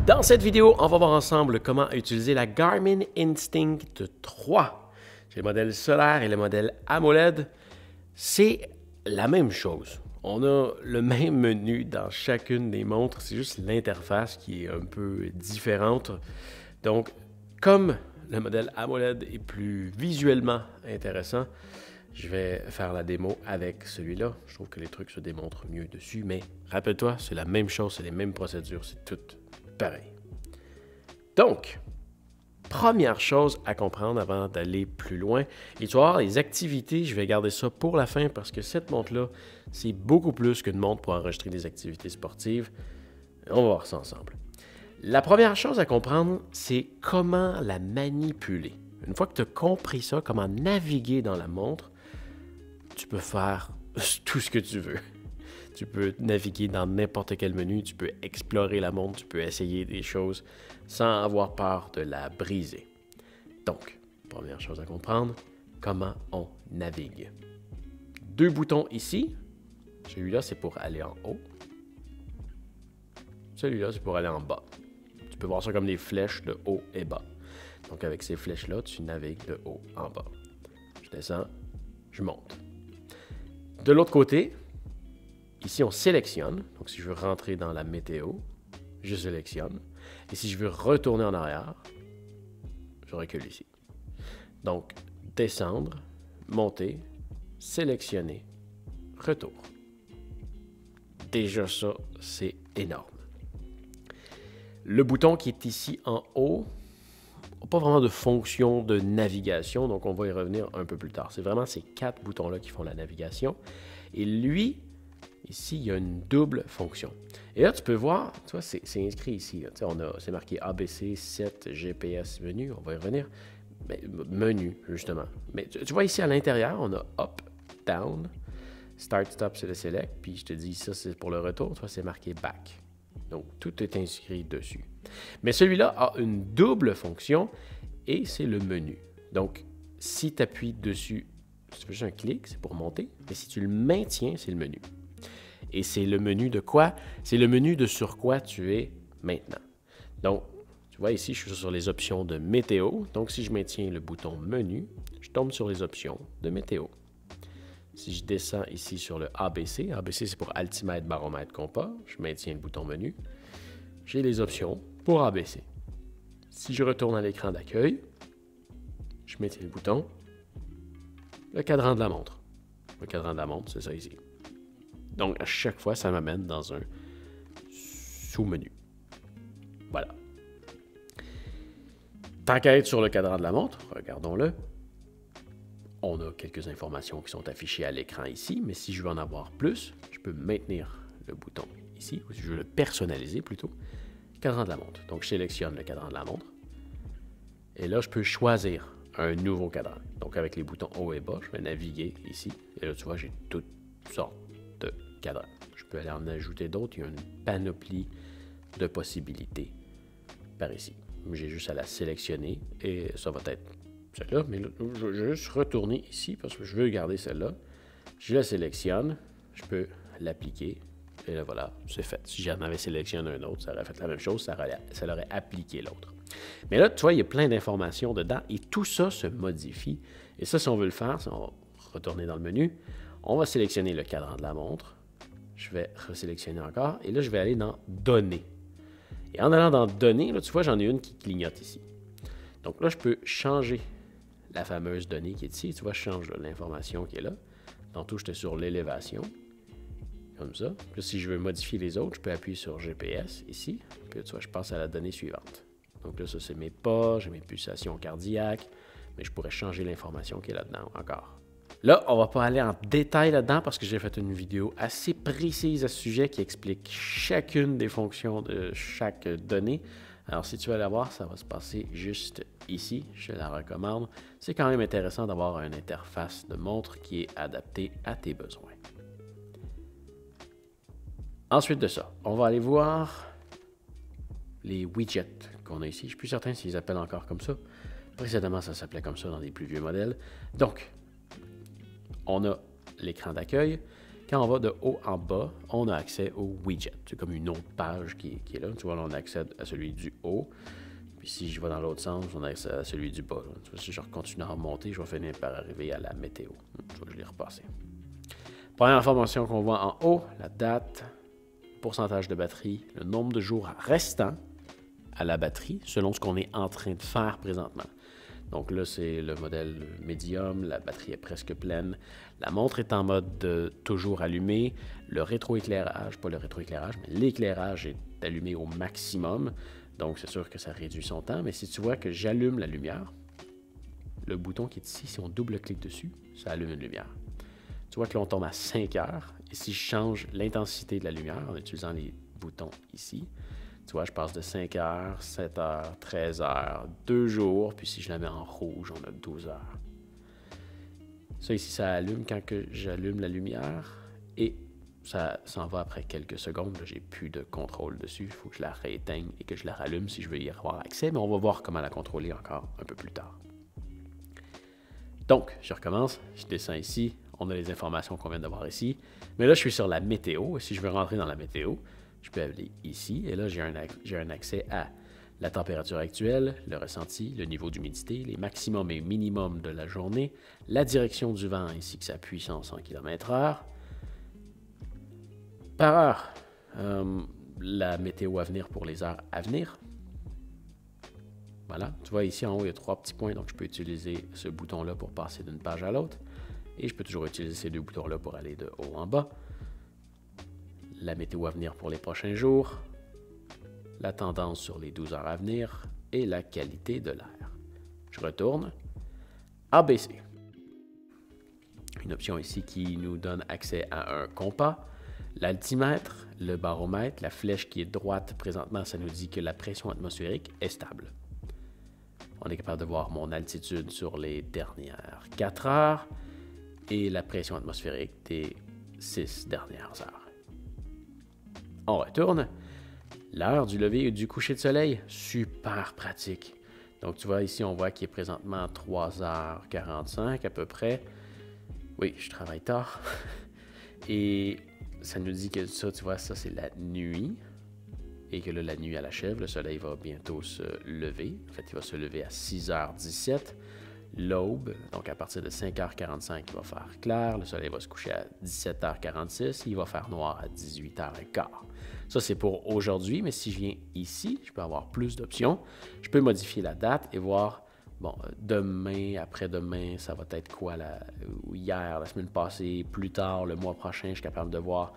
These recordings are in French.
Dans cette vidéo, on va voir ensemble comment utiliser la Garmin Instinct 3. J'ai le modèle solaire et le modèle AMOLED. C'est la même chose. On a le même menu dans chacune des montres, c'est juste l'interface qui est un peu différente. Donc, comme le modèle AMOLED est plus visuellement intéressant, je vais faire la démo avec celui-là. Je trouve que les trucs se démontrent mieux dessus, mais rappelle-toi, c'est la même chose, c'est les mêmes procédures, c'est tout pareil. Donc, première chose à comprendre avant d'aller plus loin, et tu vas voir les activités, je vais garder ça pour la fin parce que cette montre-là, c'est beaucoup plus qu'une montre pour enregistrer des activités sportives. On va voir ça ensemble. La première chose à comprendre, c'est comment la manipuler. Une fois que tu as compris ça, comment naviguer dans la montre, tu peux faire tout ce que tu veux. Tu peux naviguer dans n'importe quel menu, tu peux explorer la montre, tu peux essayer des choses sans avoir peur de la briser. Donc, première chose à comprendre, comment on navigue. Deux boutons ici. Celui-là, c'est pour aller en haut. Celui-là, c'est pour aller en bas. Tu peux voir ça comme des flèches de haut et bas. Donc, avec ces flèches-là, tu navigues de haut en bas. Je descends, je monte. De l'autre côté, ici, on sélectionne. Donc, si je veux rentrer dans la météo, je sélectionne. Et si je veux retourner en arrière, je recule ici. Donc, descendre, monter, sélectionner, retour. Déjà ça, c'est énorme. Le bouton qui est ici en haut n'a pas vraiment de fonction de navigation, donc on va y revenir un peu plus tard. C'est vraiment ces quatre boutons-là qui font la navigation. Et lui, ici, il y a une double fonction. Et là, tu peux voir, tu vois, c'est inscrit ici. C'est marqué ABC, 7, GPS, menu, on va y revenir. Mais, menu, justement. Mais tu vois ici, à l'intérieur, on a Up, Down, Start, Stop, c'est le Select, puis je te dis, ça, c'est pour le retour, tu vois, c'est marqué Back. Donc, tout est inscrit dessus. Mais celui-là a une double fonction, et c'est le menu. Donc, si tu appuies dessus, si tu fais juste un clic, c'est pour monter, mais si tu le maintiens, c'est le menu. Et c'est le menu de quoi? C'est le menu de sur quoi tu es maintenant. Donc, tu vois ici, je suis sur les options de météo. Donc, si je maintiens le bouton menu, je tombe sur les options de météo. Si je descends ici sur le ABC, ABC c'est pour altimètre, baromètre, compas, je maintiens le bouton menu. J'ai les options pour ABC. Si je retourne à l'écran d'accueil, je maintiens le bouton, le cadran de la montre. Le cadran de la montre, c'est ça ici. Donc, à chaque fois, ça m'amène dans un sous-menu. Voilà. Tant qu'à être sur le cadran de la montre, regardons-le. On a quelques informations qui sont affichées à l'écran ici, mais si je veux en avoir plus, je peux maintenir le bouton ici, ou si je veux le personnaliser plutôt, cadran de la montre. Donc, je sélectionne le cadran de la montre. Et là, je peux choisir un nouveau cadran. Donc, avec les boutons haut et bas, je vais naviguer ici. Et là, tu vois, j'ai toutes sortes de cadrans. Je peux aller en ajouter d'autres. Il y a une panoplie de possibilités par ici. J'ai juste à la sélectionner et ça va être celle-là. Mais là, je vais juste retourner ici parce que je veux garder celle-là. Je la sélectionne. Je peux l'appliquer. Et là, voilà, c'est fait. Si j'en avais sélectionné un autre, ça aurait fait la même chose. Ça l'aurait appliqué l'autre. Mais là, tu vois, il y a plein d'informations dedans et tout ça se modifie. Et ça, si on veut le faire, on va retourner dans le menu. On va sélectionner le cadran de la montre. Je vais resélectionner encore. Et là, je vais aller dans « Données ». Et en allant dans « Données », là, tu vois, j'en ai une qui clignote ici. Donc là, je peux changer la fameuse donnée qui est ici. Tu vois, je change l'information qui est là. Tantôt, j'étais sur l'élévation. Comme ça. Puis là, si je veux modifier les autres, je peux appuyer sur GPS ici. Puis là, tu vois, je passe à la donnée suivante. Donc là, ça, c'est mes pas, j'ai mes pulsations cardiaques. Mais je pourrais changer l'information qui est là-dedans encore. Là, on ne va pas aller en détail là-dedans parce que j'ai fait une vidéo assez précise à ce sujet qui explique chacune des fonctions de chaque donnée. Alors, si tu veux la voir, ça va se passer juste ici. Je te la recommande. C'est quand même intéressant d'avoir une interface de montre qui est adaptée à tes besoins. Ensuite de ça, on va aller voir les widgets qu'on a ici. Je ne suis plus certain s'ils appellent encore comme ça. Précédemment, ça s'appelait comme ça dans les plus vieux modèles. Donc, on a l'écran d'accueil. Quand on va de haut en bas, on a accès au widget. C'est comme une autre page qui est là. Tu vois, là, on accède à celui du haut. Puis si je vais dans l'autre sens, on a accès à celui du bas. Tu vois, si je continue à remonter, je vais finir par arriver à la météo. Tu vois, je l'ai repassé. Première information qu'on voit en haut, la date, pourcentage de batterie, le nombre de jours restants à la batterie, selon ce qu'on est en train de faire présentement. Donc là, c'est le modèle médium, la batterie est presque pleine. La montre est en mode de toujours allumé. Le rétroéclairage, pas le rétroéclairage, mais l'éclairage est allumé au maximum. Donc c'est sûr que ça réduit son temps. Mais si tu vois que j'allume la lumière, le bouton qui est ici, si on double-clique dessus, ça allume une lumière. Tu vois que là, on tombe à 5 heures. Et si je change l'intensité de la lumière en utilisant les boutons ici, tu vois, je passe de 5 heures, 7 heures, 13 heures, 2 jours, puis si je la mets en rouge, on a 12 heures. Ça ici, ça allume quand j'allume la lumière et ça s'en va après quelques secondes. Je n'ai plus de contrôle dessus. Il faut que je la rééteigne et que je la rallume si je veux y avoir accès, mais on va voir comment la contrôler encore un peu plus tard. Donc, je recommence, je descends ici, on a les informations qu'on vient d'avoir ici, mais là, je suis sur la météo. Si je veux rentrer dans la météo, je peux aller ici, et là, j'ai un accès à la température actuelle, le ressenti, le niveau d'humidité, les maximums et minimums de la journée, la direction du vent ainsi que sa puissance en km/h. Par heure, la météo à venir pour les heures à venir. Voilà, tu vois ici en haut, il y a 3 petits points, donc je peux utiliser ce bouton-là pour passer d'une page à l'autre. Et je peux toujours utiliser ces 2 boutons-là pour aller de haut en bas. La météo à venir pour les prochains jours, la tendance sur les 12 heures à venir et la qualité de l'air. Je retourne. ABC. Une option ici qui nous donne accès à un compas, l'altimètre, le baromètre, la flèche qui est droite présentement, ça nous dit que la pression atmosphérique est stable. On est capable de voir mon altitude sur les dernières 4 heures et la pression atmosphérique des 6 dernières heures. On retourne. L'heure du lever et du coucher de soleil, super pratique. Donc, tu vois, ici, on voit qu'il est présentement 3h45 à peu près. Oui, je travaille tard. Et ça nous dit que ça, tu vois, ça, c'est la nuit. Et que là, la nuit elle achève, le soleil va bientôt se lever. En fait, il va se lever à 6h17. L'aube, donc à partir de 5h45, il va faire clair. Le soleil va se coucher à 17h46. Il va faire noir à 18h15. Ça, c'est pour aujourd'hui, mais si je viens ici, je peux avoir plus d'options. Je peux modifier la date et voir, bon, demain, après-demain, ça va être quoi, hier, la semaine passée, plus tard, le mois prochain, je suis capable de voir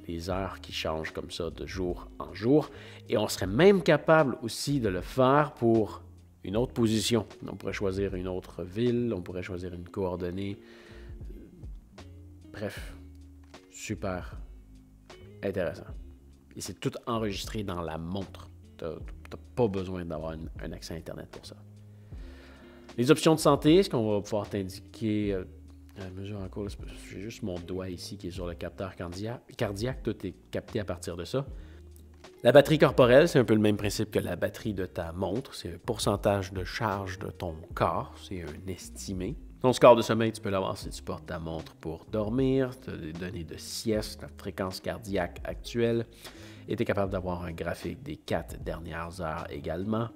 les heures qui changent comme ça de jour en jour. Et on serait même capable aussi de le faire pour une autre position. On pourrait choisir une autre ville, on pourrait choisir une coordonnée. Bref, super intéressant. Et c'est tout enregistré dans la montre. Tu n'as pas besoin d'avoir un accès Internet pour ça. Les options de santé, ce qu'on va pouvoir t'indiquer, mesure en cours, j'ai juste mon doigt ici qui est sur le capteur cardiaque. Tout est capté à partir de ça. La batterie corporelle, c'est un peu le même principe que la batterie de ta montre. C'est un pourcentage de charge de ton corps. C'est un estimé. Ton score de sommeil, tu peux l'avoir si tu portes ta montre pour dormir. Tu as des données de sieste, ta fréquence cardiaque actuelle. Et tu es capable d'avoir un graphique des 4 dernières heures également.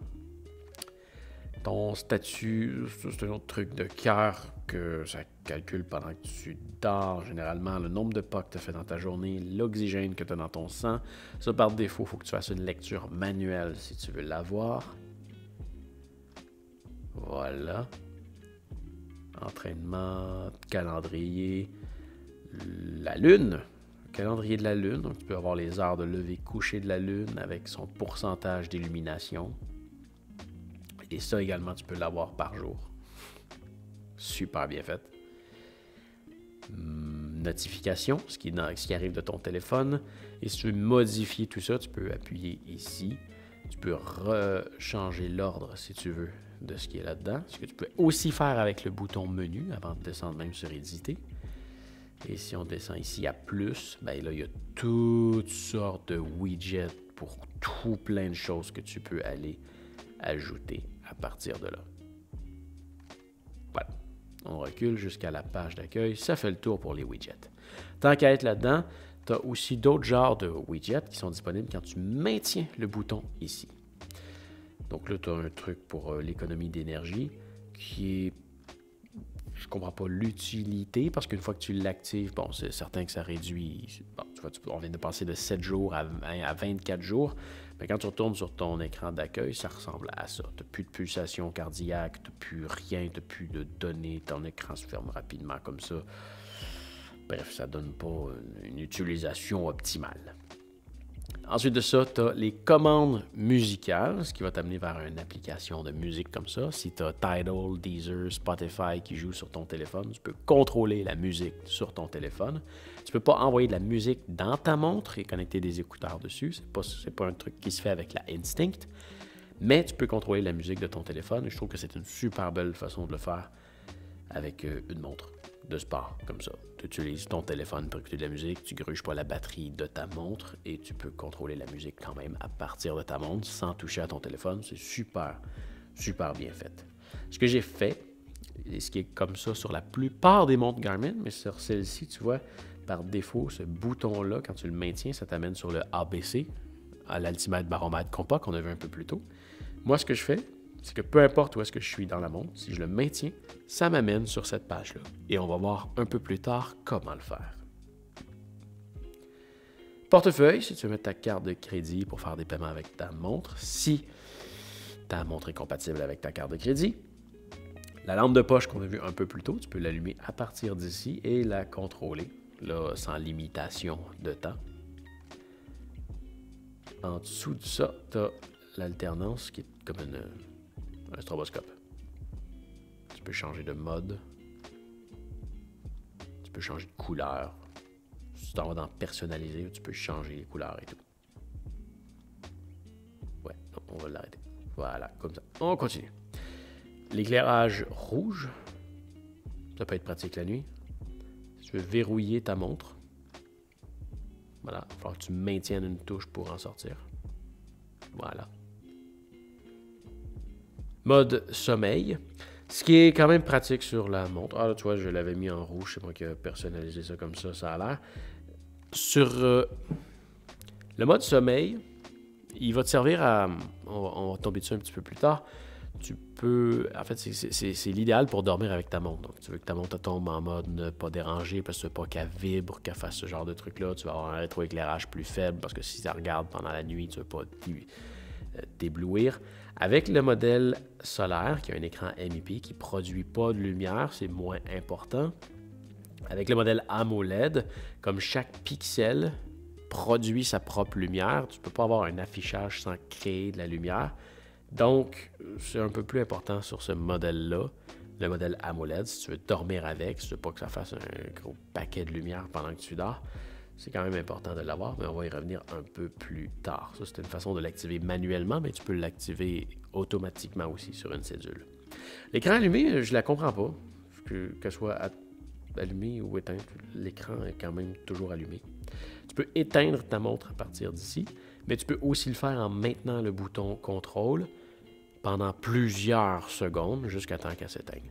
Ton statut, c'est un autre truc de cœur que ça calcule pendant que tu dors. Généralement, le nombre de pas que tu as fait dans ta journée, l'oxygène que tu as dans ton sang. Ça, par défaut, il faut que tu fasses une lecture manuelle si tu veux l'avoir. Voilà. Entraînement, calendrier, la lune. Calendrier de la lune. Donc, tu peux avoir les heures de lever-coucher de la lune avec son pourcentage d'illumination. Et ça également, tu peux l'avoir par jour. Super bien fait. Notification, ce qui arrive de ton téléphone. Et si tu veux modifier tout ça, tu peux appuyer ici. Tu peux rechanger l'ordre, si tu veux, de ce qui est là-dedans. Ce que tu peux aussi faire avec le bouton menu, avant de descendre même sur éditer. Et si on descend ici à plus, ben là, il y a toutes sortes de widgets pour tout plein de choses que tu peux aller ajouter à partir de là. Voilà. On recule jusqu'à la page d'accueil. Ça fait le tour pour les widgets. Tant qu'à être là-dedans, tu as aussi d'autres genres de widgets qui sont disponibles quand tu maintiens le bouton ici. Donc là, tu as un truc pour l'économie d'énergie qui est... Je ne comprends pas l'utilité parce qu'une fois que tu l'actives, bon, c'est certain que ça réduit. Bon, tu vois, on vient de passer de 7 jours à 24 jours. Mais quand tu retournes sur ton écran d'accueil, ça ressemble à ça. Tu n'as plus de pulsation cardiaque, tu n'as plus rien, tu n'as plus de données. Ton écran se ferme rapidement comme ça. Bref, ça ne donne pas une utilisation optimale. Ensuite de ça, tu as les commandes musicales, ce qui va t'amener vers une application de musique comme ça. Si tu as Tidal, Deezer, Spotify qui jouent sur ton téléphone, tu peux contrôler la musique sur ton téléphone. Tu ne peux pas envoyer de la musique dans ta montre et connecter des écouteurs dessus. Ce n'est pas un truc qui se fait avec la Instinct, mais tu peux contrôler la musique de ton téléphone. Et je trouve que c'est une super belle façon de le faire avec une montre de sport comme ça. Tu utilises ton téléphone pour écouter de la musique, tu ne gruges pas la batterie de ta montre et tu peux contrôler la musique quand même à partir de ta montre sans toucher à ton téléphone. C'est super, super bien fait. Ce que j'ai fait, et ce qui est comme ça sur la plupart des montres Garmin, mais sur celle-ci, tu vois, par défaut, ce bouton-là, quand tu le maintiens, ça t'amène sur le ABC, à l'altimètre baromètre compas qu'on a vu un peu plus tôt. Moi, ce que je fais, c'est que peu importe où est-ce que je suis dans la montre, si je le maintiens, ça m'amène sur cette page-là. Et on va voir un peu plus tard comment le faire. Portefeuille, si tu veux mettre ta carte de crédit pour faire des paiements avec ta montre, si ta montre est compatible avec ta carte de crédit. La lampe de poche qu'on a vue un peu plus tôt, tu peux l'allumer à partir d'ici et la contrôler, là, sans limitation de temps. En dessous de ça, tu as l'alternance qui est comme un stroboscope. Tu peux changer de mode. Tu peux changer de couleur. Si tu t'en vas dans personnaliser, tu peux changer les couleurs et tout. Ouais, non, on va l'arrêter. Voilà, comme ça. On continue. L'éclairage rouge, ça peut être pratique la nuit. Si tu veux verrouiller ta montre, voilà, il va falloir que tu maintiennes une touche pour en sortir. Voilà. Mode sommeil, ce qui est quand même pratique sur la montre. Ah là, tu vois, je l'avais mis en rouge, c'est moi qui ai personnalisé ça comme ça a l'air. Sur le mode sommeil, il va te servir à... On va tomber dessus un petit peu plus tard. Tu peux... En fait, c'est l'idéal pour dormir avec ta montre. Donc, tu veux que ta montre tombe en mode ne pas déranger parce que tu veux pas qu'elle vibre, qu'elle fasse ce genre de truc-là. Tu vas avoir un rétroéclairage plus faible parce que si ça regarde pendant la nuit, tu ne veux pas t'éblouir. Avec le modèle solaire, qui a un écran MIP qui ne produit pas de lumière, c'est moins important. Avec le modèle AMOLED, comme chaque pixel produit sa propre lumière, tu ne peux pas avoir un affichage sans créer de la lumière. Donc, c'est un peu plus important sur ce modèle-là, le modèle AMOLED, si tu veux dormir avec, si tu ne veux pas que ça fasse un gros paquet de lumière pendant que tu dors. C'est quand même important de l'avoir, mais on va y revenir un peu plus tard. Ça, c'est une façon de l'activer manuellement, mais tu peux l'activer automatiquement aussi sur une cédule. L'écran allumé, je ne la comprends pas. Que soit allumé ou éteint, l'écran est quand même toujours allumé. Tu peux éteindre ta montre à partir d'ici, mais tu peux aussi le faire en maintenant le bouton contrôle pendant plusieurs secondes jusqu'à temps qu'elle s'éteigne.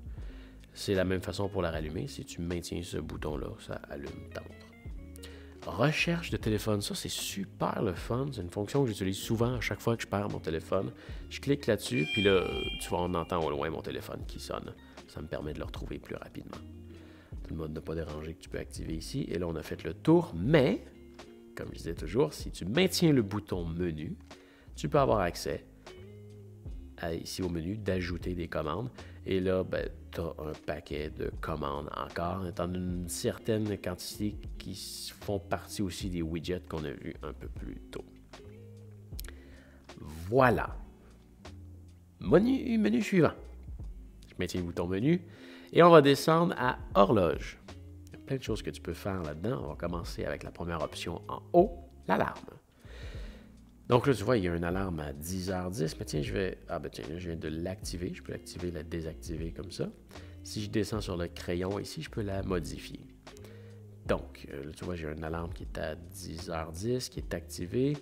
C'est la même façon pour la rallumer. Si tu maintiens ce bouton-là, ça allume ta montre. Recherche de téléphone, ça c'est super le fun. C'est une fonction que j'utilise souvent à chaque fois que je perds mon téléphone. Je clique là-dessus, puis là, tu vois, on entend au loin mon téléphone qui sonne. Ça me permet de le retrouver plus rapidement. C'est le mode ne pas déranger que tu peux activer ici. Et là, on a fait le tour, mais, comme je disais toujours, si tu maintiens le bouton menu, tu peux avoir accès ici au menu d'ajouter des commandes. Et là, ben, tu as un paquet de commandes encore, étant une certaine quantité qui font partie aussi des widgets qu'on a vus un peu plus tôt. Voilà. Menu suivant. Je maintiens le bouton menu et on va descendre à horloge. Il y a plein de choses que tu peux faire là-dedans. On va commencer avec la première option en haut, l'alarme. Donc là, tu vois, il y a une alarme à 10h10, mais tiens, je viens de l'activer. Je peux l'activer, la désactiver comme ça. Si je descends sur le crayon ici, je peux la modifier. Donc, là, tu vois, j'ai une alarme qui est à 10h10, qui est activée.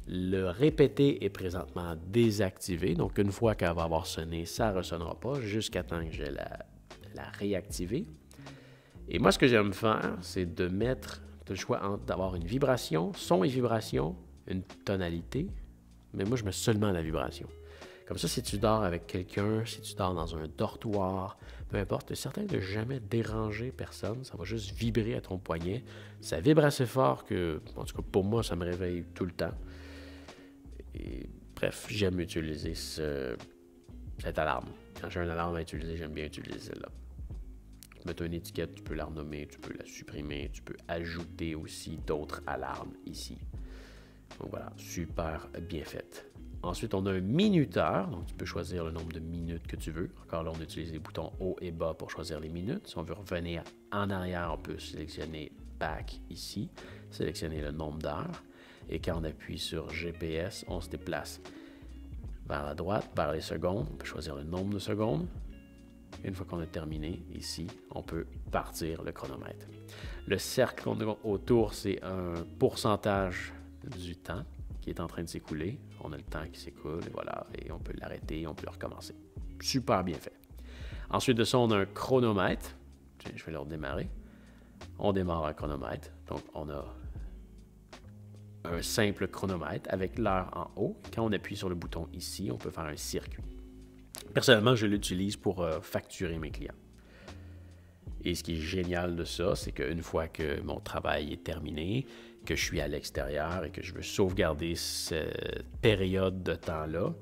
Le répéter est présentement désactivé. Donc, une fois qu'elle va avoir sonné, ça ne ressonnera pas jusqu'à temps que j'ai la réactiver. Et moi, ce que j'aime faire, c'est de mettre le choix entre d'avoir une vibration, son et vibration, une tonalité, mais moi, je mets seulement la vibration. Comme ça, si tu dors avec quelqu'un, si tu dors dans un dortoir, peu importe, tu es certain de jamais déranger personne, ça va juste vibrer à ton poignet. Ça vibre assez fort que, en tout cas pour moi, ça me réveille tout le temps. Et, bref, j'aime utiliser cette alarme. Quand j'ai une alarme à utiliser, j'aime bien utiliser celle-là. Tu mets une étiquette, tu peux la renommer, tu peux la supprimer, tu peux ajouter aussi d'autres alarmes ici. Donc voilà, super bien faite. Ensuite, on a un minuteur, donc tu peux choisir le nombre de minutes que tu veux. Encore là, on utilise les boutons haut et bas pour choisir les minutes. Si on veut revenir en arrière, on peut sélectionner Back ici, sélectionner le nombre d'heures. Et quand on appuie sur GPS, on se déplace vers la droite, vers les secondes. On peut choisir le nombre de secondes. Une fois qu'on a terminé, ici, on peut partir le chronomètre. Le cercle qu'on a autour, c'est un pourcentage du temps qui est en train de s'écouler. On a le temps qui s'écoule, et voilà, et on peut l'arrêter, on peut le recommencer. Super bien fait. Ensuite de ça, on a un chronomètre. Je vais le redémarrer. On démarre un chronomètre. Donc, on a un simple chronomètre avec l'heure en haut. Quand on appuie sur le bouton ici, on peut faire un circuit. Personnellement, je l'utilise pour facturer mes clients. Et ce qui est génial de ça, c'est qu'une fois que mon travail est terminé, que je suis à l'extérieur et que je veux sauvegarder cette période de temps-là,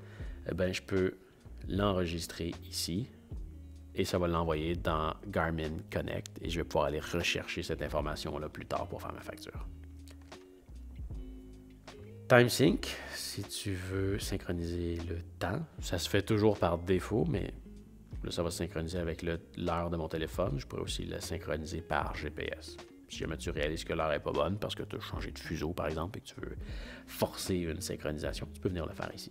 eh bien, je peux l'enregistrer ici et ça va l'envoyer dans Garmin Connect et je vais pouvoir aller rechercher cette information-là plus tard pour faire ma facture. TimeSync, si tu veux synchroniser le temps, ça se fait toujours par défaut, mais là, ça va se synchroniser avec l'heure de mon téléphone. Je pourrais aussi le synchroniser par GPS. Si jamais tu réalises que l'heure n'est pas bonne parce que tu as changé de fuseau, par exemple, et que tu veux forcer une synchronisation, tu peux venir le faire ici.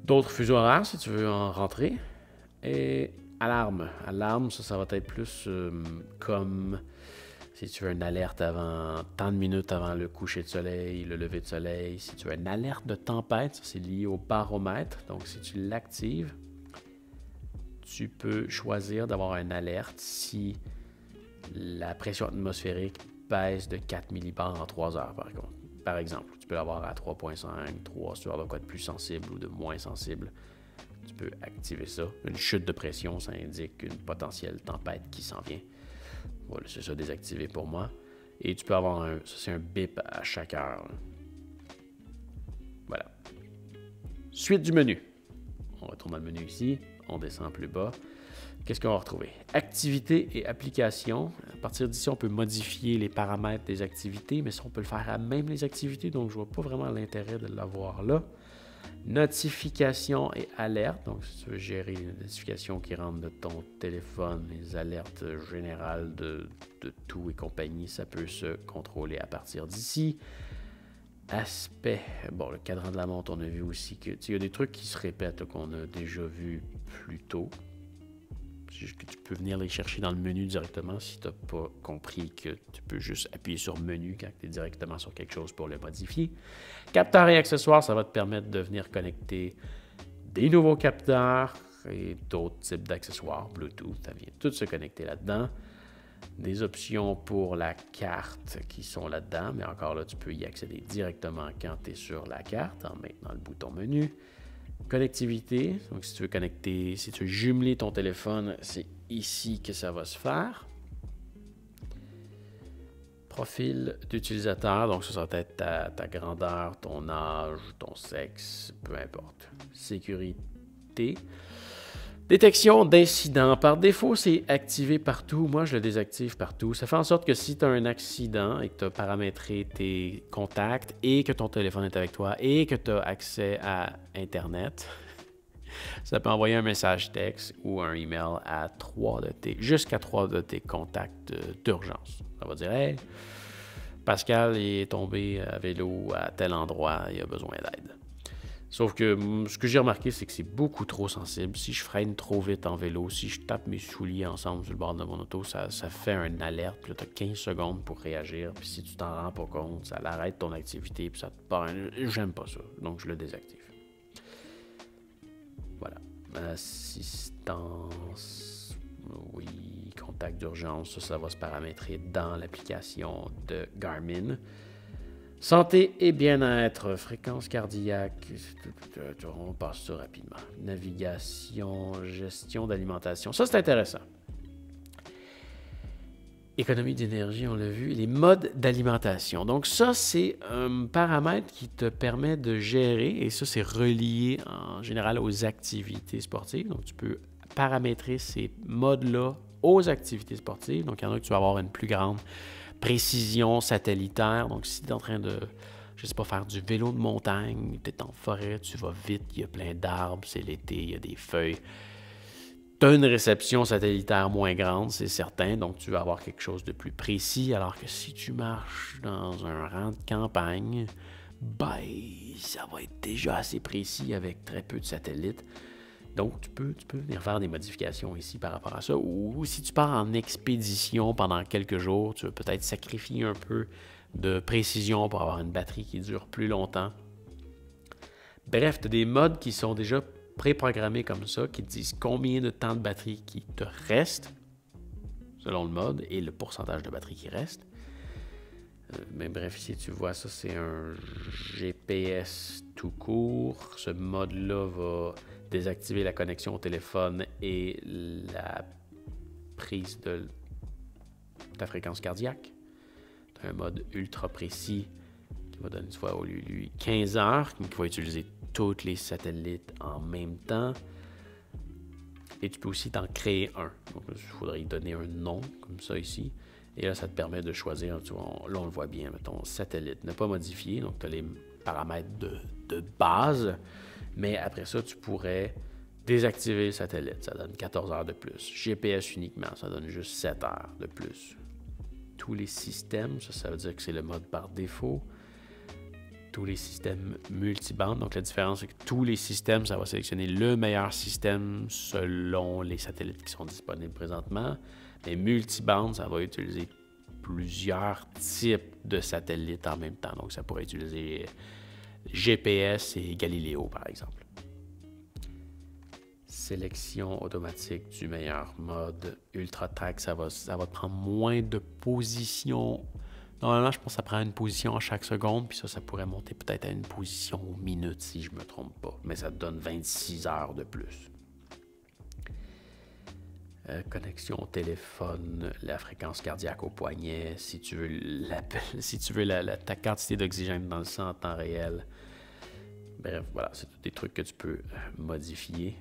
D'autres fuseaux horaires, si tu veux en rentrer. Et alarme. Alarme, ça va être plus comme si tu veux une alerte avant tant de minutes avant le coucher de soleil, le lever de soleil. Si tu veux une alerte de tempête, ça c'est lié au baromètre. Donc, si tu l'actives, tu peux choisir d'avoir une alerte si la pression atmosphérique baisse de 4 millibars en 3 heures, par exemple. Tu peux l'avoir à 3,5, 3, si tu veux quoi de plus sensible ou de moins sensible. Tu peux activer ça. Une chute de pression, ça indique une potentielle tempête qui s'en vient. Voilà, c'est ça, désactivé pour moi. Et tu peux avoir c'est un bip à chaque heure. Voilà. Suite du menu. On retourne dans le menu ici. On descend plus bas. Qu'est-ce qu'on va retrouver? Activités et applications. À partir d'ici, on peut modifier les paramètres des activités, mais ça, on peut le faire à même les activités, donc je ne vois pas vraiment l'intérêt de l'avoir là. Notifications et alertes. Donc, si tu veux gérer les notifications qui rentrent de ton téléphone, les alertes générales de tout et compagnie, ça peut se contrôler à partir d'ici. Aspect. Bon, le cadran de la montre, on a vu aussi que il y a des trucs qui se répètent qu'on a déjà vu plus tôt. C'est juste que tu peux venir les chercher dans le menu directement si tu n'as pas compris que tu peux juste appuyer sur menu quand tu es directement sur quelque chose pour le modifier. Capteurs et accessoires, ça va te permettre de venir connecter des nouveaux capteurs et d'autres types d'accessoires Bluetooth. Ça vient tout se connecter là-dedans. Des options pour la carte qui sont là-dedans, mais encore là, tu peux y accéder directement quand tu es sur la carte en maintenant le bouton menu. Connectivité, donc si tu veux connecter, si tu veux jumeler ton téléphone, c'est ici que ça va se faire. Profil d'utilisateur, donc ça va être ta grandeur, ton âge, ton sexe, peu importe. Sécurité. Détection d'incidents. Par défaut, c'est activé partout. Moi, je le désactive partout. Ça fait en sorte que si tu as un accident et que tu as paramétré tes contacts et que ton téléphone est avec toi et que tu as accès à Internet, ça peut envoyer un message texte ou un email à jusqu'à 3 de tes contacts d'urgence. Ça va dire « Hey, Pascal est tombé à vélo à tel endroit, il a besoin d'aide. » Sauf que ce que j'ai remarqué, c'est que c'est beaucoup trop sensible. Si je freine trop vite en vélo, si je tape mes souliers ensemble sur le bord de mon auto, ça fait une alerte. Puis là, tu as 15 secondes pour réagir. Puis si tu t'en rends pas compte, ça arrête ton activité. Puis ça te part. J'aime pas ça. Donc, je le désactive. Voilà. Assistance Oui, contact d'urgence, ça va se paramétrer dans l'application de Garmin. Santé et bien-être, fréquence cardiaque, on passe ça rapidement. Navigation, gestion d'alimentation, ça c'est intéressant. Économie d'énergie, on l'a vu. Les modes d'alimentation. Donc ça, c'est un paramètre qui te permet de gérer, et ça, c'est relié en général aux activités sportives. Donc tu peux paramétrer ces modes-là aux activités sportives. Donc il y en a que tu vas avoir une plus grande précision satellitaire. Donc si tu es en train de, je sais pas, faire du vélo de montagne, tu es en forêt, tu vas vite, il y a plein d'arbres, c'est l'été, il y a des feuilles. Tu as une réception satellitaire moins grande, c'est certain, donc tu vas avoir quelque chose de plus précis, alors que si tu marches dans un rang de campagne, ben, ça va être déjà assez précis avec très peu de satellites. Donc, tu peux venir faire des modifications ici par rapport à ça. Ou si tu pars en expédition pendant quelques jours, tu vas peut-être sacrifier un peu de précision pour avoir une batterie qui dure plus longtemps. Bref, tu as des modes qui sont déjà préprogrammés comme ça, qui te disent combien de temps de batterie qui te reste, selon le mode, et le pourcentage de batterie qui reste. Mais bref, ici, tu vois, ça, c'est un GPS tout court. Ce mode-là va désactiver la connexion au téléphone et la prise de ta fréquence cardiaque. Tu as un mode ultra précis qui va donner, tu vois, au lieu de lui 15 heures, qui va utiliser tous les satellites en même temps. Et tu peux aussi t'en créer un. Donc, il faudrait y donner un nom, comme ça ici. Et là, ça te permet de choisir, tu vois, là, on le voit bien, mettons, satellite, ne pas modifier. Donc, tu as les paramètres de base. Mais après ça, tu pourrais désactiver le satellite. Ça donne 14 heures de plus. GPS uniquement, ça donne juste 7 heures de plus. Tous les systèmes, ça veut dire que c'est le mode par défaut. Tous les systèmes multibandes. Donc, la différence, c'est que tous les systèmes, ça va sélectionner le meilleur système selon les satellites qui sont disponibles présentement. Mais multibande, ça va utiliser plusieurs types de satellites en même temps. Donc, ça pourrait utiliser GPS et Galileo, par exemple. Sélection automatique du meilleur mode. UltraTrack, ça va te prendre moins de positions. Normalement, je pense que ça prend une position à chaque seconde, puis ça pourrait monter peut-être à une position aux minutes, si je ne me trompe pas. Mais ça te donne 26 heures de plus. Connexion au téléphone, la fréquence cardiaque au poignet, si tu veux ta quantité d'oxygène dans le sang en temps réel. Bref, voilà, c'est des trucs que tu peux modifier.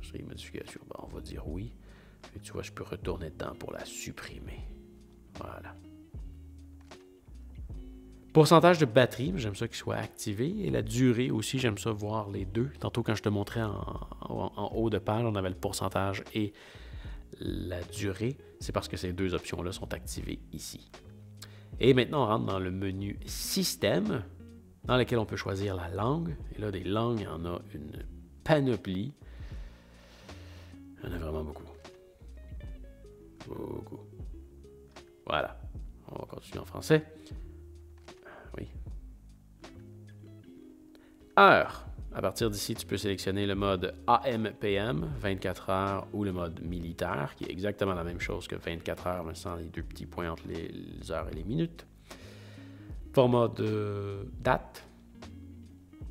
Sur les modifications, ben, on va dire oui. Et tu vois, je peux retourner dedans pour la supprimer. Voilà. Pourcentage de batterie, j'aime ça qu'il soit activé. Et la durée aussi, j'aime ça voir les deux. Tantôt, quand je te montrais en haut de page, on avait le pourcentage et la durée. C'est parce que ces deux options-là sont activées ici. Et maintenant, on rentre dans le menu Système, dans lequel on peut choisir la langue. Et là, des langues, il y en a une panoplie. Il y en a vraiment beaucoup. Beaucoup. Voilà. On va continuer en français. Oui. Heure. À partir d'ici, tu peux sélectionner le mode AM/PM, 24 heures, ou le mode militaire, qui est exactement la même chose que 24 heures, mais sans les deux petits points entre les heures et les minutes. Format de date.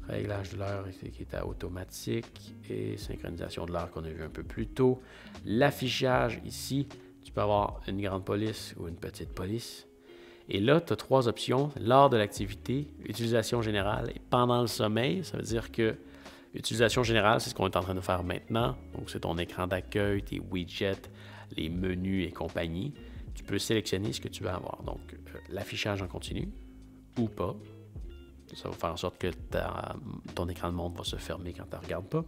Réglage de l'heure qui est à automatique et synchronisation de l'heure qu'on a vu un peu plus tôt. L'affichage ici, tu peux avoir une grande police ou une petite police. Et là, tu as trois options, lors de l'activité, utilisation générale et pendant le sommeil. Ça veut dire que utilisation générale, c'est ce qu'on est en train de faire maintenant. Donc, c'est ton écran d'accueil, tes widgets, les menus et compagnie. Tu peux sélectionner ce que tu veux avoir. Donc, l'affichage en continu ou pas. Ça va faire en sorte que ton écran de montre va se fermer quand tu ne regardes pas.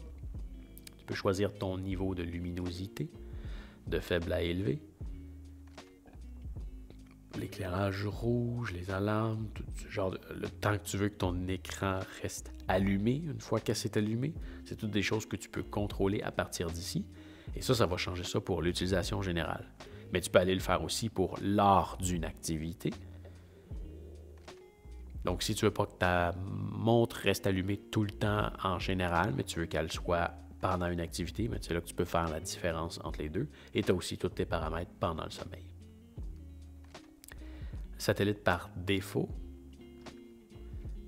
Tu peux choisir ton niveau de luminosité, de faible à élevé. L'éclairage rouge, les alarmes, tout ce genre le temps que tu veux que ton écran reste allumé une fois qu'elle s'est allumée. C'est toutes des choses que tu peux contrôler à partir d'ici. Et ça va changer ça pour l'utilisation générale. Mais tu peux aller le faire aussi pour lors d'une activité. Donc, si tu ne veux pas que ta montre reste allumée tout le temps en général, mais tu veux qu'elle soit pendant une activité, mais c'est là que tu peux faire la différence entre les deux. Et tu as aussi tous tes paramètres pendant le sommeil. Satellite par défaut.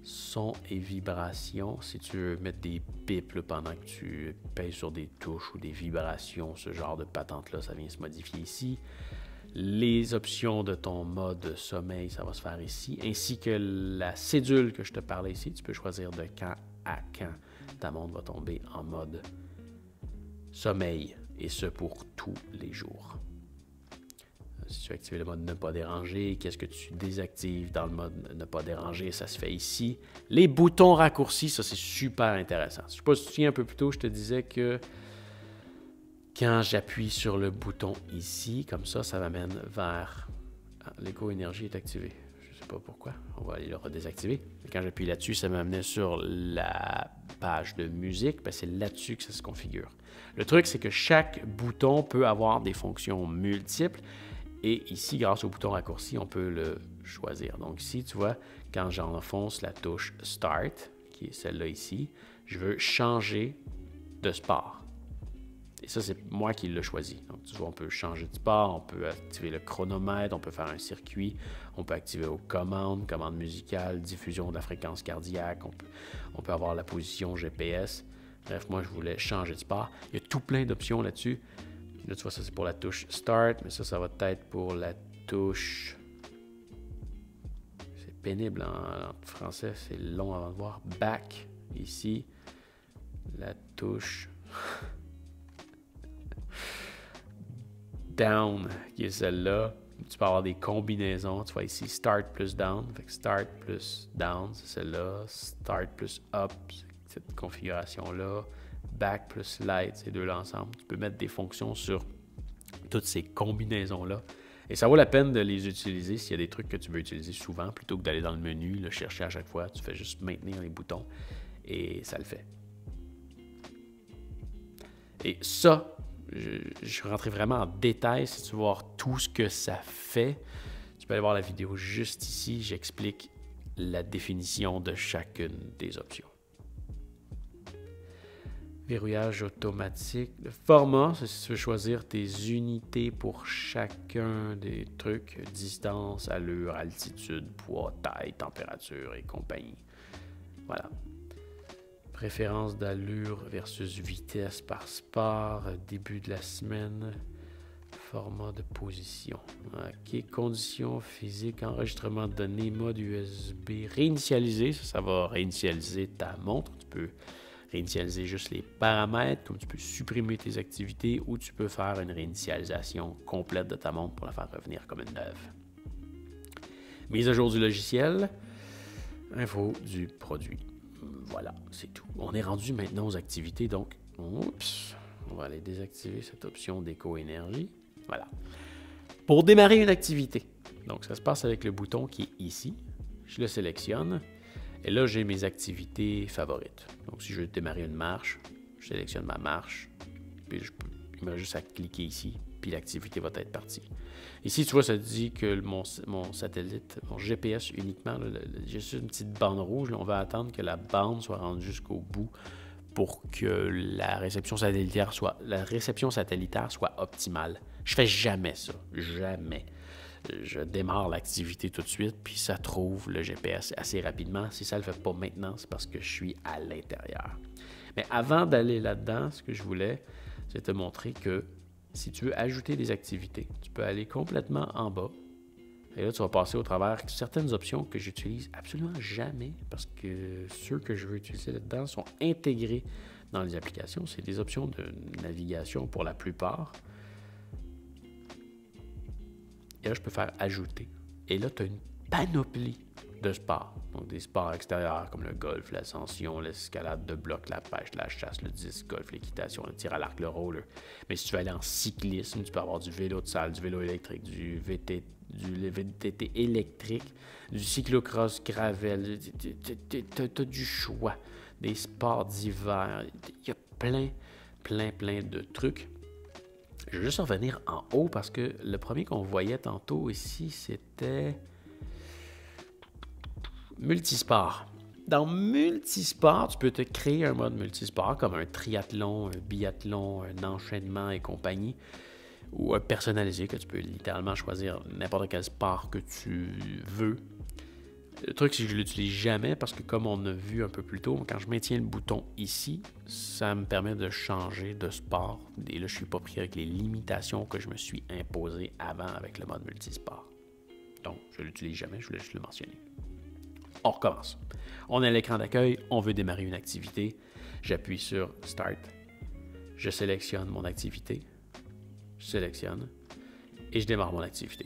Son et vibration, si tu veux mettre des bips là, pendant que tu pèses sur des touches ou des vibrations, ce genre de patente-là, ça vient se modifier ici. Les options de ton mode sommeil, ça va se faire ici, ainsi que la cédule que je te parlais ici. Tu peux choisir de quand à quand ta montre va tomber en mode sommeil, et ce pour tous les jours. Si tu veux activer le mode ne pas déranger, qu'est-ce que tu désactives dans le mode ne pas déranger, ça se fait ici. Les boutons raccourcis, ça c'est super intéressant. Je ne sais pas si tu te souviens un peu plus tôt, je te disais que quand j'appuie sur le bouton ici, comme ça m'amène vers... Ah, l'éco-énergie est activé. Je ne sais pas pourquoi, on va aller le redésactiver. Quand j'appuie là-dessus, ça m'amenait sur la page de musique, ben, c'est là-dessus que ça se configure. Le truc, c'est que chaque bouton peut avoir des fonctions multiples. Et ici, grâce au bouton raccourci, on peut le choisir. Donc ici, tu vois, quand j'enfonce la touche Start, qui est celle-là ici, je veux changer de sport. Et ça, c'est moi qui l'ai choisi. Donc tu vois, on peut changer de sport, on peut activer le chronomètre, on peut faire un circuit, on peut activer aux commandes musicales, diffusion de la fréquence cardiaque, on peut avoir la position GPS. Bref, moi, je voulais changer de sport. Il y a tout plein d'options là-dessus. Là, tu vois, ça, c'est pour la touche Start, mais ça va être pour la touche... C'est pénible en français, c'est long avant de voir. Back, ici. La touche... Down, qui est celle-là. Tu peux avoir des combinaisons. Tu vois ici, Start plus Down. Fait que Start plus Down, c'est celle-là. Start plus Up, c'est cette configuration-là. Back plus Light, ces deux-là ensemble. Tu peux mettre des fonctions sur toutes ces combinaisons-là. Et ça vaut la peine de les utiliser s'il y a des trucs que tu veux utiliser souvent, plutôt que d'aller dans le menu, le chercher à chaque fois. Tu fais juste maintenir les boutons et ça le fait. Et ça, je suis rentré vraiment en détail si tu veux voir tout ce que ça fait. Tu peux aller voir la vidéo juste ici. J'explique la définition de chacune des options. Verrouillage automatique. Le format, c'est si tu veux choisir tes unités pour chacun des trucs. Distance, allure, altitude, poids, taille, température et compagnie. Voilà. Préférence d'allure versus vitesse par sport. Début de la semaine. Format de position. OK. Conditions physiques, enregistrement de données, mode USB. Réinitialiser, ça va réinitialiser ta montre. Tu peux réinitialiser juste les paramètres, comme tu peux supprimer tes activités ou tu peux faire une réinitialisation complète de ta montre pour la faire revenir comme une neuve. Mise à jour du logiciel, info du produit. Voilà, c'est tout. On est rendu maintenant aux activités, donc oups, on va aller désactiver cette option d'éco-énergie. Voilà. Pour démarrer une activité, donc ça se passe avec le bouton qui est ici. Je le sélectionne. Et là, j'ai mes activités favorites. Donc, si je veux démarrer une marche, je sélectionne ma marche. Puis, il me reste juste à cliquer ici. Puis, l'activité va être partie. Ici, tu vois, ça dit que mon satellite, mon GPS uniquement, j'ai juste une petite bande rouge. Là, on va attendre que la bande soit rendue jusqu'au bout pour que la réception satellitaire soit optimale. Je fais jamais ça. Jamais. Je démarre l'activité tout de suite, puis ça trouve le GPS assez rapidement. Si ça ne le fait pas maintenant, c'est parce que je suis à l'intérieur. Mais avant d'aller là-dedans, ce que je voulais, c'est te montrer que si tu veux ajouter des activités, tu peux aller complètement en bas. Et là, tu vas passer au travers certaines options que j'utilise absolument jamais parce que ceux que je veux utiliser là-dedans sont intégrés dans les applications. C'est des options de navigation pour la plupart. Et là, je peux faire ajouter. Et là, tu as une panoplie de sports. Donc, des sports extérieurs comme le golf, l'ascension, l'escalade de bloc, la pêche, la chasse, le disc golf, l'équitation, le tir à l'arc, le roller. Mais si tu veux aller en cyclisme, tu peux avoir du vélo de salle, du vélo électrique, du VTT électrique, du cyclocross gravel. Tu as du choix. Des sports d'hiver. Il y a plein de trucs. Je vais juste revenir en haut parce que le premier qu'on voyait tantôt ici, c'était multisport. Dans multisport, tu peux te créer un mode multisport comme un triathlon, un biathlon, un enchaînement et compagnie, ou un personnalisé que tu peux littéralement choisir n'importe quel sport que tu veux. Le truc, c'est que je ne l'utilise jamais parce que comme on a vu un peu plus tôt, quand je maintiens le bouton ici, ça me permet de changer de sport. Et là, je ne suis pas pris avec les limitations que je me suis imposées avant avec le mode multisport. Donc, je ne l'utilise jamais, je voulais juste le mentionner. On recommence. On est à l'écran d'accueil, on veut démarrer une activité. J'appuie sur Start. Je sélectionne mon activité. Je sélectionne et je démarre mon activité.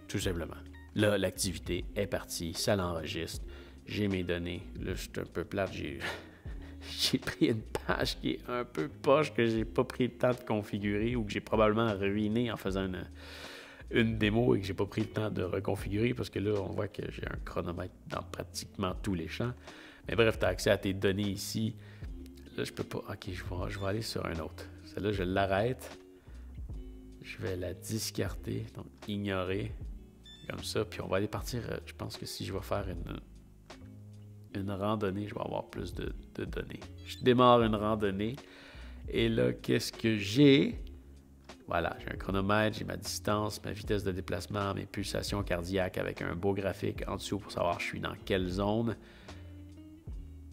Tout simplement. Là, l'activité est partie, ça l'enregistre. J'ai mes données. Là, je suis un peu plate. J'ai pris une page qui est un peu poche que j'ai pas pris le temps de configurer ou que j'ai probablement ruiné en faisant une démo et que j'ai pas pris le temps de reconfigurer parce que là, on voit que j'ai un chronomètre dans pratiquement tous les champs. Mais bref, tu as accès à tes données ici. Là, je peux pas. OK, je vais aller sur un autre. Celle-là, je l'arrête. Je vais la discarter, donc ignorer. Comme ça, puis on va aller partir. Je pense que si je vais faire une randonnée, je vais avoir plus de données. Je démarre une randonnée. Et là, qu'est-ce que j'ai? Voilà, j'ai un chronomètre, j'ai ma distance, ma vitesse de déplacement, mes pulsations cardiaques avec un beau graphique en dessous pour savoir je suis dans quelle zone.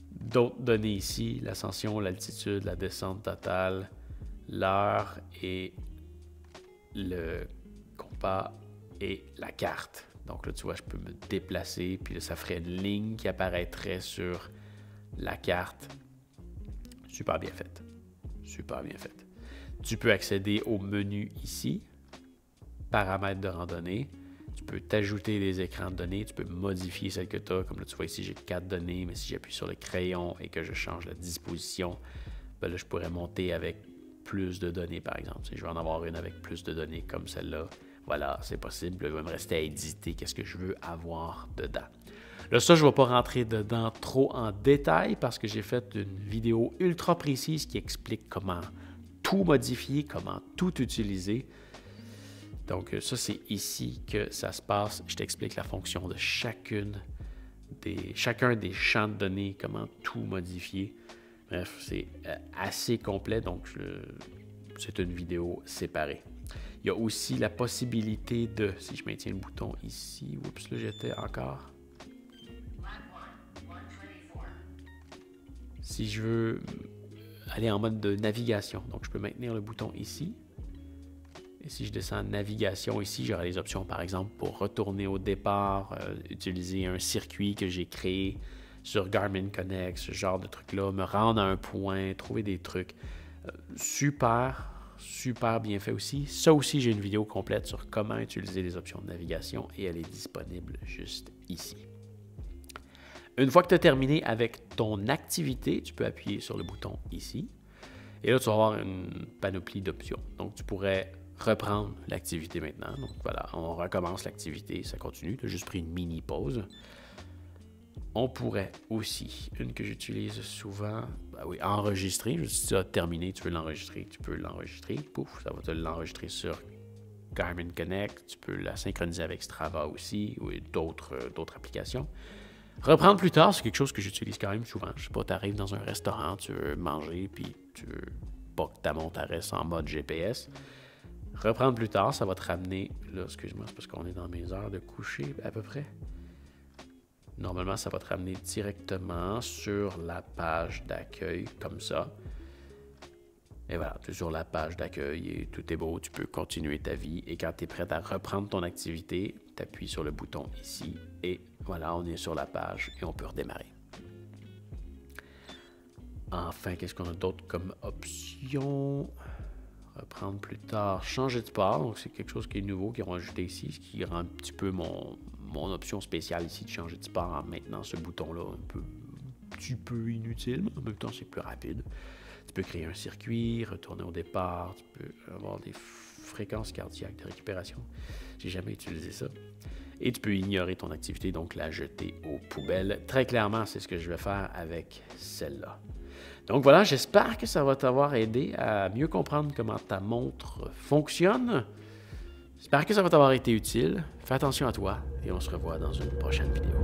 D'autres données ici, l'ascension, l'altitude, la descente totale, l'heure et le compas et la carte. Donc là, tu vois, je peux me déplacer, puis là, ça ferait une ligne qui apparaîtrait sur la carte. Super bien faite. Super bien faite. Tu peux accéder au menu ici, paramètres de randonnée. Tu peux t'ajouter des écrans de données, tu peux modifier celles que tu as. Comme là, tu vois ici, j'ai 4 données, mais si j'appuie sur le crayon et que je change la disposition, ben là, je pourrais monter avec plus de données, par exemple. Si je veux en avoir une avec plus de données comme celle-là, voilà, c'est possible. Il va me rester à éditer qu'est-ce que je veux avoir dedans. Là, ça, je ne vais pas rentrer dedans trop en détail parce que j'ai fait une vidéo ultra précise qui explique comment tout modifier, comment tout utiliser. Donc, ça, c'est ici que ça se passe. Je t'explique la fonction de chacun des champs de données, comment tout modifier. Bref, c'est assez complet, donc c'est une vidéo séparée. Il y a aussi la possibilité de, si je maintiens le bouton ici, oups, là j'étais encore. Si je veux aller en mode de navigation, donc je peux maintenir le bouton ici. Et si je descends en navigation ici, j'aurai les options, par exemple, pour retourner au départ, utiliser un circuit que j'ai créé sur Garmin Connect, ce genre de trucs-là, me rendre à un point, trouver des trucs. Super bien fait aussi. Ça aussi, j'ai une vidéo complète sur comment utiliser les options de navigation et elle est disponible juste ici. Une fois que tu as terminé avec ton activité, tu peux appuyer sur le bouton ici. Et là, tu vas avoir une panoplie d'options. Donc, tu pourrais reprendre l'activité maintenant. Donc, voilà, on recommence l'activité, ça continue. Tu as juste pris une mini pause. On pourrait aussi, une que j'utilise souvent, ben oui, enregistrer. Si tu as terminé, tu veux l'enregistrer, tu peux l'enregistrer. Pouf, ça va te l'enregistrer sur Garmin Connect. Tu peux la synchroniser avec Strava aussi ou d'autres applications. Reprendre plus tard, c'est quelque chose que j'utilise quand même souvent. Je sais pas, tu arrives dans un restaurant, tu veux manger, puis tu veux pas que ta montre reste en mode GPS. Reprendre plus tard, ça va te ramener, là, excuse-moi, c'est parce qu'on est dans mes heures de coucher à peu près. Normalement, ça va te ramener directement sur la page d'accueil, comme ça. Et voilà, tu es sur la page d'accueil et tout est beau, tu peux continuer ta vie. Et quand tu es prêt à reprendre ton activité, tu appuies sur le bouton ici et voilà, on est sur la page et on peut redémarrer. Enfin, qu'est-ce qu'on a d'autre comme option? Reprendre plus tard, changer de sport. Donc, c'est quelque chose qui est nouveau, qu'ils ont ajouté ici, ce qui rend un petit peu mon option spéciale ici de changer de sport en maintenant ce bouton-là un petit peu inutile, mais en même temps, c'est plus rapide. Tu peux créer un circuit, retourner au départ, tu peux avoir des fréquences cardiaques de récupération. J'ai jamais utilisé ça. Et tu peux ignorer ton activité, donc la jeter aux poubelles. Très clairement, c'est ce que je vais faire avec celle-là. Donc voilà, j'espère que ça va t'avoir aidé à mieux comprendre comment ta montre fonctionne. J'espère que ça va t'avoir été utile. Fais attention à toi et on se revoit dans une prochaine vidéo.